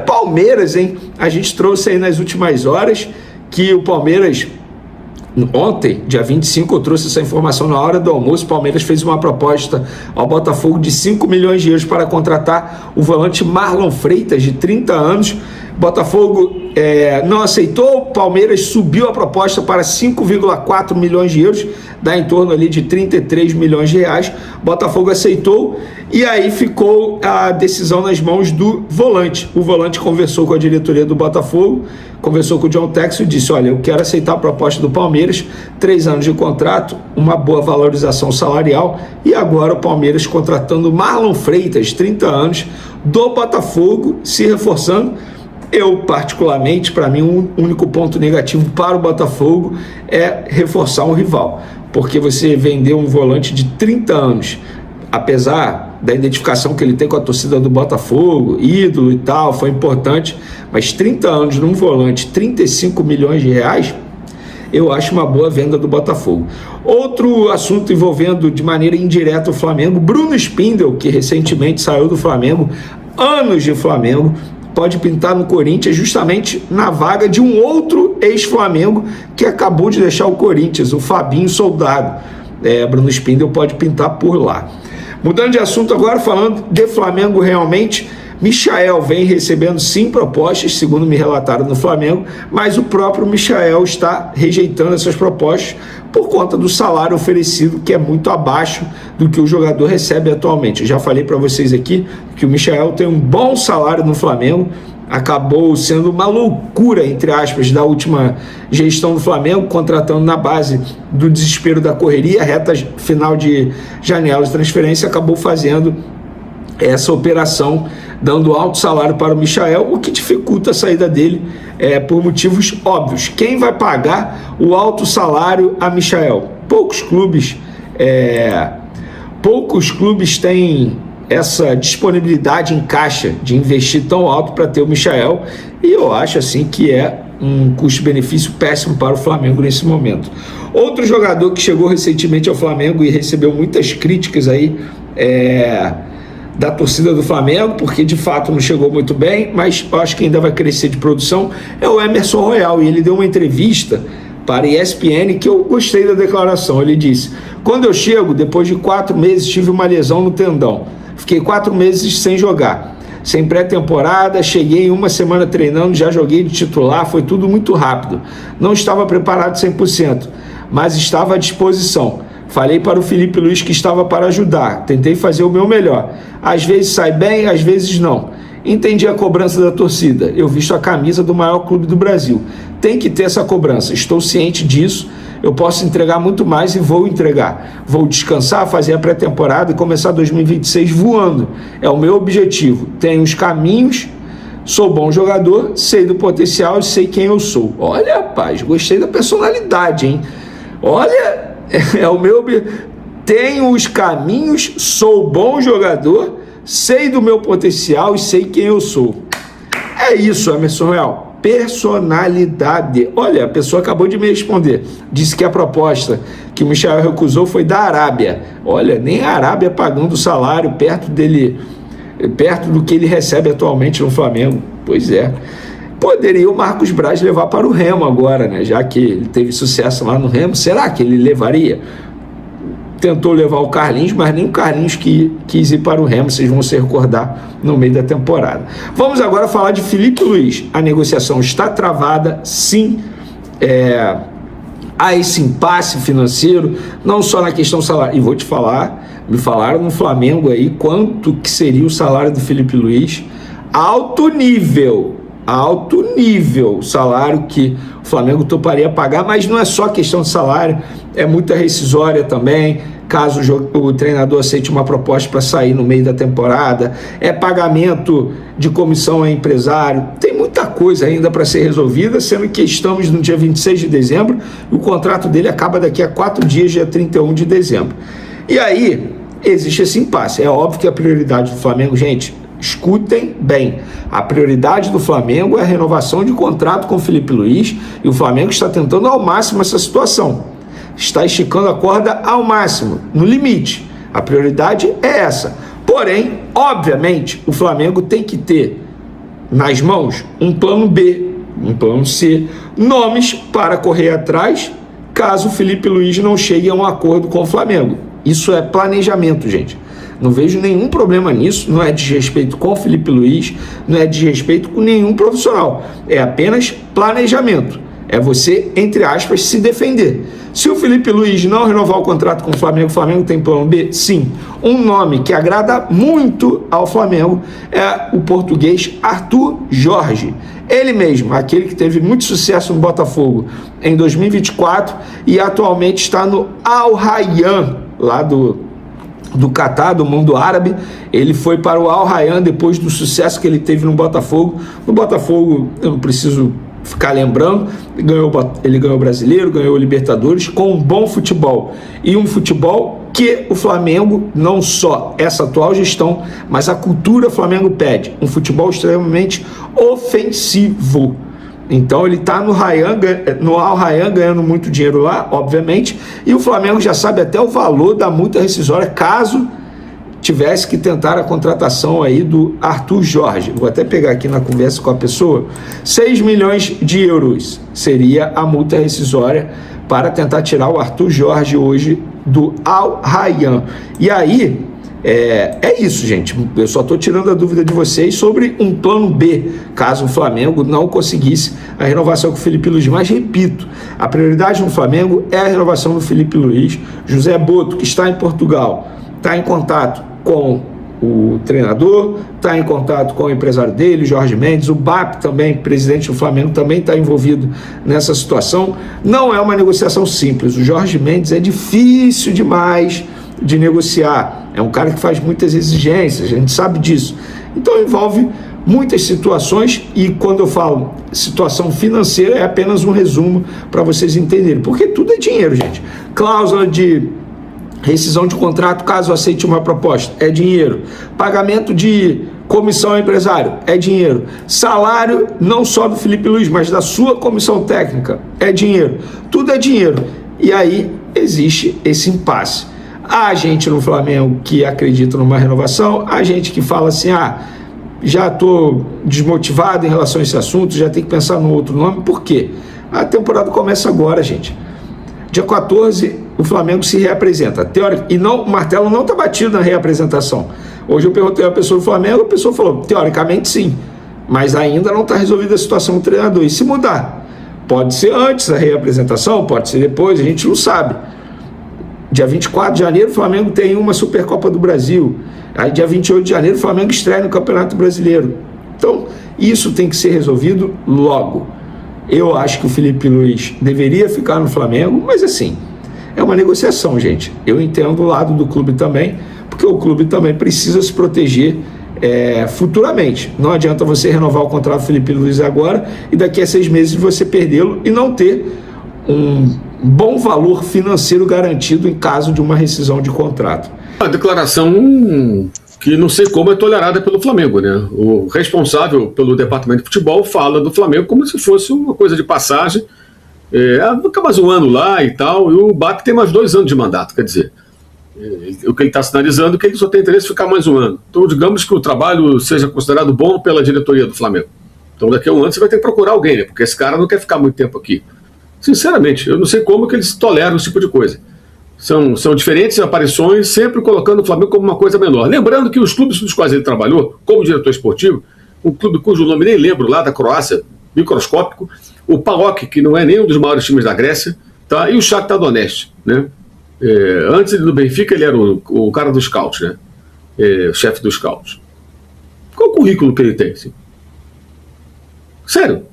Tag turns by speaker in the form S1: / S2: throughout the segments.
S1: Palmeiras, hein? A gente trouxe aí nas últimas horas que o Palmeiras, ontem, dia 25, eu trouxe essa informação na hora do almoço. O Palmeiras fez uma proposta ao Botafogo de 5 milhões de euros para contratar o volante Marlon Freitas, de 30 anos. Botafogo não aceitou, o Palmeiras subiu a proposta para 5,4 milhões de euros, dá em torno ali de 33 milhões de reais. Botafogo aceitou e aí ficou a decisão nas mãos do volante. O volante conversou com a diretoria do Botafogo, conversou com o John Textor e disse: olha, eu quero aceitar a proposta do Palmeiras, 3 anos de contrato, uma boa valorização salarial, e agora o Palmeiras contratando Marlon Freitas, 30 anos, do Botafogo, se reforçando. Eu, particularmente, para mim, o único ponto negativo para o Botafogo é reforçar um rival, porque você vendeu um volante de 30 anos, apesar da identificação que ele tem com a torcida do Botafogo, ídolo e tal, foi importante, mas 30 anos num volante, 35 milhões de reais, eu acho uma boa venda do Botafogo. Outro assunto envolvendo de maneira indireta o Flamengo, Bruno Spindel, que recentemente saiu do Flamengo, anos de Flamengo, pode pintar no Corinthians justamente na vaga de um outro ex-Flamengo que acabou de deixar o Corinthians, o Fabinho Soldado. Bruno Spindel pode pintar por lá. Mudando de assunto agora, falando de Flamengo realmente, Michael vem recebendo sim propostas, segundo me relataram no Flamengo, mas o próprio Michael está rejeitando essas propostas por conta do salário oferecido, que é muito abaixo do que o jogador recebe atualmente. Eu já falei para vocês aqui que o Michael tem um bom salário no Flamengo, acabou sendo uma loucura, entre aspas, da última gestão do Flamengo, contratando na base do desespero da correria, reta final de janela de transferência, acabou fazendo essa operação, dando alto salário para o Michael, o que dificulta a saída dele por motivos óbvios. Quem vai pagar o alto salário a Michael? Poucos clubes têm essa disponibilidade em caixa de investir tão alto para ter o Michael, e eu acho assim que é um custo-benefício péssimo para o Flamengo nesse momento. Outro jogador que chegou recentemente ao Flamengo e recebeu muitas críticas aí da torcida do Flamengo, porque de fato não chegou muito bem, mas eu acho que ainda vai crescer de produção, é o Emerson Royal, e ele deu uma entrevista para a ESPN que eu gostei da declaração. Ele disse: quando eu chego, depois de 4 meses, tive uma lesão no tendão, fiquei 4 meses sem jogar, sem pré-temporada, cheguei em 1 semana treinando, já joguei de titular, foi tudo muito rápido, não estava preparado 100%, mas estava à disposição. Falei para o Felipe Luiz que estava para ajudar, tentei fazer o meu melhor, às vezes sai bem, às vezes não. Entendi a cobrança da torcida, eu visto a camisa do maior clube do Brasil, tem que ter essa cobrança, estou ciente disso, eu posso entregar muito mais e vou entregar, vou descansar, fazer a pré-temporada e começar 2026 voando, é o meu objetivo, tenho os caminhos, sou bom jogador, sei do potencial e sei quem eu sou. Olha, rapaz, gostei da personalidade, hein? Olha, tenho os caminhos, sou bom jogador, sei do meu potencial e sei quem eu sou. É isso, Emerson Royal, personalidade. Olha, a pessoa acabou de me responder, disse que a proposta que o Michael recusou foi da Arábia. Olha, nem a Arábia pagando o salário perto do que ele recebe atualmente no Flamengo. Pois é. Poderia o Marcos Braz levar para o Remo agora, né? Já que ele teve sucesso lá no Remo, será que ele levaria? Tentou levar o Carlinhos, mas nem o Carlinhos quis ir para o Remo, vocês vão se recordar no meio da temporada. Vamos agora falar de Felipe Luiz. A negociação está travada, sim, há esse impasse financeiro, não só na questão salário. E vou te falar, me falaram no Flamengo aí quanto que seria o salário do Felipe Luiz, alto nível, salário que o Flamengo toparia pagar, mas não é só questão de salário, é muita rescisória também, caso o treinador aceite uma proposta para sair no meio da temporada, é pagamento de comissão a empresário, tem muita coisa ainda para ser resolvida, sendo que estamos no dia 26 de dezembro e o contrato dele acaba daqui a 4 dias, dia 31 de dezembro. E aí, existe esse impasse. É óbvio que a prioridade do Flamengo, gente, escutem bem, a prioridade do Flamengo é a renovação de contrato com o Felipe Luiz, e o Flamengo está tentando ao máximo essa situação, está esticando a corda ao máximo, no limite, a prioridade é essa. Porém, obviamente, o Flamengo tem que ter nas mãos um plano B, um plano C, nomes para correr atrás caso o Felipe Luiz não chegue a um acordo com o Flamengo. Isso é planejamento, gente. Não vejo nenhum problema nisso, não é desrespeito com o Felipe Luiz, não é desrespeito com nenhum profissional. É apenas planejamento. É você, entre aspas, se defender. Se o Felipe Luiz não renovar o contrato com o Flamengo tem plano B? Sim. Um nome que agrada muito ao Flamengo é o português Arthur Jorge. Ele mesmo, aquele que teve muito sucesso no Botafogo em 2024 e atualmente está no Al Rayyan, lá do Catar, do mundo árabe. Ele foi para o Al Rayyan depois do sucesso que ele teve no Botafogo. No Botafogo, eu não preciso ficar lembrando, ele ganhou o Brasileiro, ganhou o Libertadores com um bom futebol. E um futebol que o Flamengo, não só essa atual gestão, mas a cultura Flamengo pede. Um futebol extremamente ofensivo. Então ele está no Al Rayyan ganhando muito dinheiro lá, obviamente, e o Flamengo já sabe até o valor da multa rescisória caso tivesse que tentar a contratação aí do Arthur Jorge. Vou até pegar aqui na conversa com a pessoa. 6 milhões de euros seria a multa rescisória para tentar tirar o Arthur Jorge hoje do Al Rayyan. E aí, é isso, gente. Eu só estou tirando a dúvida de vocês sobre um plano B, caso o Flamengo não conseguisse a renovação com o Felipe Luiz. Mas, repito, a prioridade no Flamengo é a renovação do Felipe Luiz. José Boto, que está em Portugal, está em contato com o treinador, está em contato com o empresário dele, Jorge Mendes. O BAP também, presidente do Flamengo, também está envolvido nessa situação. Não é uma negociação simples. O Jorge Mendes é difícil demais de negociar. É um cara que faz muitas exigências, a gente sabe disso. Então envolve muitas situações, e quando eu falo situação financeira é apenas um resumo para vocês entenderem, porque tudo é dinheiro, gente. Cláusula de rescisão de contrato caso aceite uma proposta, é dinheiro. Pagamento de comissão ao empresário, é dinheiro. Salário não só do Felipe Luiz, mas da sua comissão técnica, é dinheiro. Tudo é dinheiro. E aí existe esse impasse. Há gente no Flamengo que acredita numa renovação, há gente que fala assim, já estou desmotivado em relação a esse assunto, já tem que pensar no outro nome. Por quê? A temporada começa agora, gente. Dia 14, o Flamengo se reapresenta. E não, o martelo não está batido na reapresentação. Hoje eu perguntei a pessoa do Flamengo, a pessoa falou, teoricamente sim, mas ainda não está resolvida a situação do treinador. E se mudar? Pode ser antes da reapresentação, pode ser depois, a gente não sabe. Dia 24 de janeiro, o Flamengo tem uma Supercopa do Brasil. Aí, dia 28 de janeiro, o Flamengo estreia no Campeonato Brasileiro. Então, isso tem que ser resolvido logo. Eu acho que o Felipe Luiz deveria ficar no Flamengo, mas assim, é uma negociação, gente. Eu entendo o lado do clube também, porque o clube também precisa se proteger futuramente. Não adianta você renovar o contrato do Felipe Luiz agora e daqui a 6 meses você perdê-lo e não ter um bom valor financeiro garantido em caso de uma rescisão de contrato.
S2: A declaração que não sei como é tolerada pelo Flamengo, né? O responsável pelo departamento de futebol fala do Flamengo como se fosse uma coisa de passagem, fica mais um ano lá e tal, e o BAP tem mais 2 anos de mandato, quer dizer, o que ele está sinalizando é que ele só tem interesse em ficar mais um ano. Então, digamos que o trabalho seja considerado bom pela diretoria do Flamengo. Então, daqui a um ano você vai ter que procurar alguém, né? Porque esse cara não quer ficar muito tempo aqui. Sinceramente, eu não sei como que eles toleram esse tipo de coisa. São diferentes aparições, sempre colocando o Flamengo como uma coisa menor. Lembrando que os clubes dos quais ele trabalhou, como diretor esportivo, um clube cujo nome nem lembro, lá da Croácia, microscópico, o PAOK, que não é nenhum dos maiores times da Grécia, tá? E o Shakhtar Donetsk, né? Antes do Benfica, ele era o cara dos scouts, né? O chefe dos scouts. Qual o currículo que ele tem? Assim? Sério?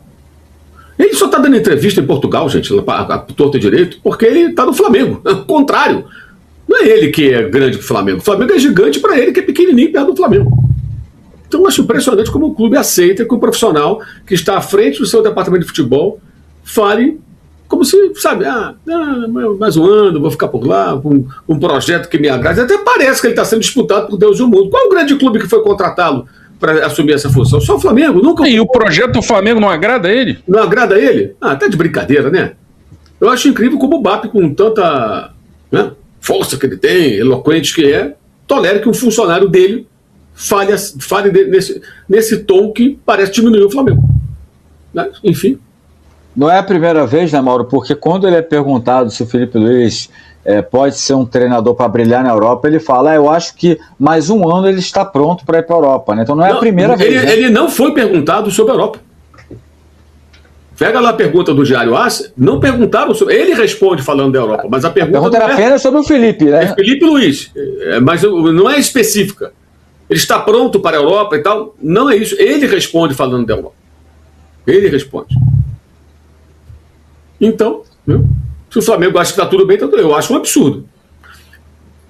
S2: Ele só está dando entrevista em Portugal, gente, a torta direito, porque ele está no Flamengo. Ao contrário. Não é ele que é grande que o Flamengo. O Flamengo é gigante para ele, que é pequenininho perto do Flamengo. Então eu acho impressionante como o clube aceita que o profissional que está à frente do seu departamento de futebol fale como se, sabe, mais um ano, vou ficar por lá, com um projeto que me agrade. Até parece que ele está sendo disputado por Deus e o mundo. Qual é o grande clube que foi contratá-lo para assumir essa função? Só o Flamengo. Nunca...
S3: E o projeto do Flamengo não agrada a ele?
S2: Não agrada a ele? Tá de brincadeira, né? Eu acho incrível como o BAP, com tanta força que ele tem, eloquente que é, tolera que um funcionário dele fale nesse tom que parece diminuir o Flamengo. Né? Enfim.
S4: Não é a primeira vez, né, Mauro? Porque quando ele é perguntado se o Felipe Luiz pode ser um treinador para brilhar na Europa, ele fala, eu acho que mais um ano ele está pronto para ir para a Europa. Né? Então não é a primeira vez. Né?
S2: Ele não foi perguntado sobre a Europa. Pega lá a pergunta do Diário AS, não perguntaram sobre... Ele responde falando da Europa, mas a pergunta
S4: era apenas sobre o Felipe, né?
S2: É Felipe Luiz, mas não é específica. Ele está pronto para a Europa e tal. Não é isso. Ele responde falando da Europa. Ele responde. Então, se o Flamengo acha que está tudo bem, eu acho um absurdo.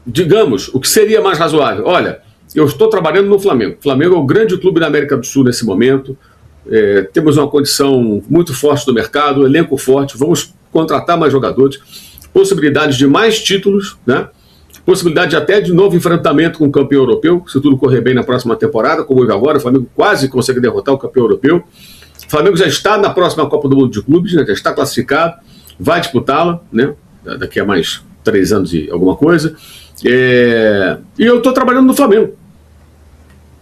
S2: Digamos, o que seria mais razoável? Olha, eu estou trabalhando no Flamengo. O Flamengo é o grande clube da América do Sul nesse momento. Temos uma condição muito forte do mercado, elenco forte, vamos contratar mais jogadores, possibilidades de mais títulos, né? Possibilidade até de novo enfrentamento com o campeão europeu, se tudo correr bem na próxima temporada, como houve agora, o Flamengo quase consegue derrotar o campeão europeu. O Flamengo já está na próxima Copa do Mundo de Clubes, né? Já está classificado, vai disputá-la, né? Daqui a mais 3 anos e alguma coisa. E eu estou trabalhando no Flamengo.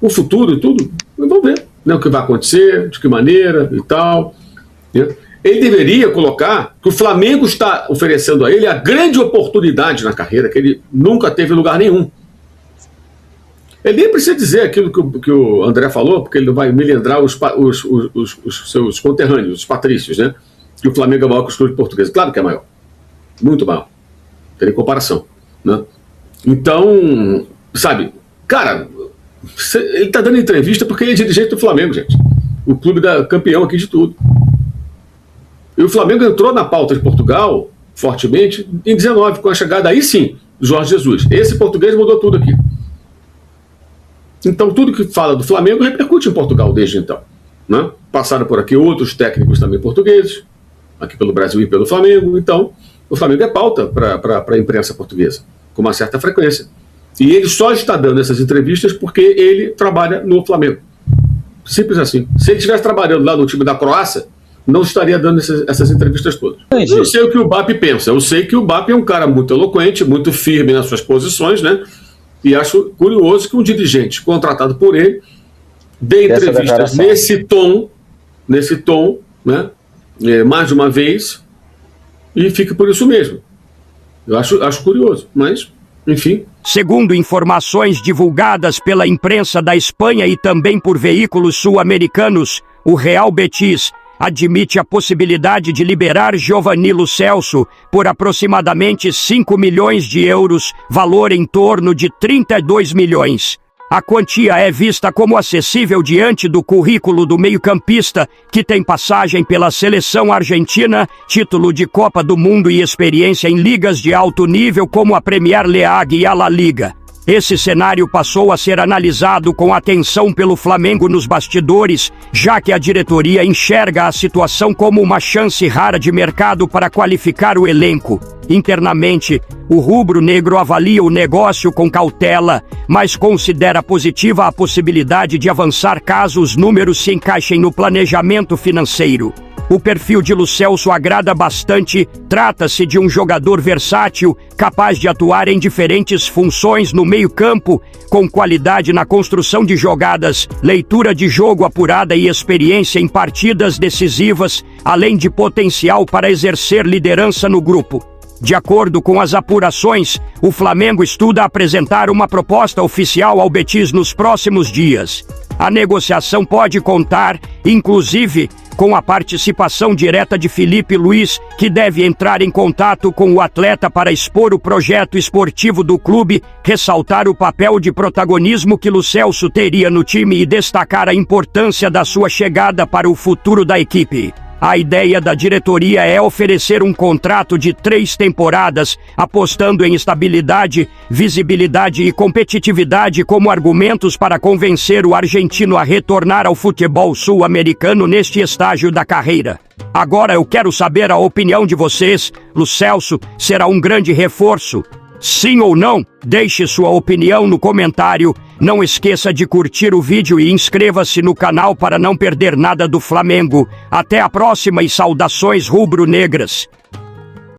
S2: O futuro e tudo, vamos ver. O que vai acontecer, de que maneira e tal. Ele deveria colocar que o Flamengo está oferecendo a ele a grande oportunidade na carreira, que ele nunca teve em lugar nenhum. Ele nem precisa dizer aquilo que o André falou, porque ele vai melindrar os seus conterrâneos, os patrícios, né? Que o Flamengo é maior que os clubes portugueses. Claro que é maior. Muito maior. Tem comparação. Né? Então, sabe, cara... Ele está dando entrevista porque ele é dirigente do Flamengo, gente. O clube campeão aqui de tudo. E o Flamengo entrou na pauta de Portugal fortemente em 19, com a chegada aí sim do Jorge Jesus. Esse português mudou tudo aqui. Então tudo que fala do Flamengo repercute em Portugal desde então. Né? Passaram por aqui outros técnicos também portugueses, aqui pelo Brasil e pelo Flamengo. Então o Flamengo é pauta para a imprensa portuguesa, com uma certa frequência. E ele só está dando essas entrevistas porque ele trabalha no Flamengo. Simples assim. Se ele estivesse trabalhando lá no time da Croácia, não estaria dando essas entrevistas todas. Eu não sei o que o BAP pensa. Eu sei que o BAP é um cara muito eloquente, muito firme nas suas posições, né? E acho curioso que um dirigente contratado por ele dê entrevistas nesse tom, né? Mais de uma vez, e fique por isso mesmo. Eu acho curioso, mas, enfim...
S5: Segundo informações divulgadas pela imprensa da Espanha e também por veículos sul-americanos, o Real Betis admite a possibilidade de liberar Giovanni Lo Celso por aproximadamente 5 milhões de euros, valor em torno de 32 milhões. A quantia é vista como acessível diante do currículo do meio-campista, que tem passagem pela seleção argentina, título de Copa do Mundo e experiência em ligas de alto nível como a Premier League e a La Liga. Esse cenário passou a ser analisado com atenção pelo Flamengo nos bastidores, já que a diretoria enxerga a situação como uma chance rara de mercado para qualificar o elenco. Internamente, o rubro-negro avalia o negócio com cautela, mas considera positiva a possibilidade de avançar caso os números se encaixem no planejamento financeiro. O perfil de Lo Celso agrada bastante, trata-se de um jogador versátil, capaz de atuar em diferentes funções no meio-campo, com qualidade na construção de jogadas, leitura de jogo apurada e experiência em partidas decisivas, além de potencial para exercer liderança no grupo. De acordo com as apurações, o Flamengo estuda apresentar uma proposta oficial ao Betis nos próximos dias. A negociação pode contar, inclusive, com a participação direta de Felipe Luiz, que deve entrar em contato com o atleta para expor o projeto esportivo do clube, ressaltar o papel de protagonismo que Lo Celso teria no time e destacar a importância da sua chegada para o futuro da equipe. A ideia da diretoria é oferecer um contrato de 3 temporadas, apostando em estabilidade, visibilidade e competitividade como argumentos para convencer o argentino a retornar ao futebol sul-americano neste estágio da carreira. Agora eu quero saber a opinião de vocês. Lo Celso será um grande reforço? Sim ou não? Deixe sua opinião no comentário. Não esqueça de curtir o vídeo e inscreva-se no canal para não perder nada do Flamengo. Até a próxima e saudações rubro-negras.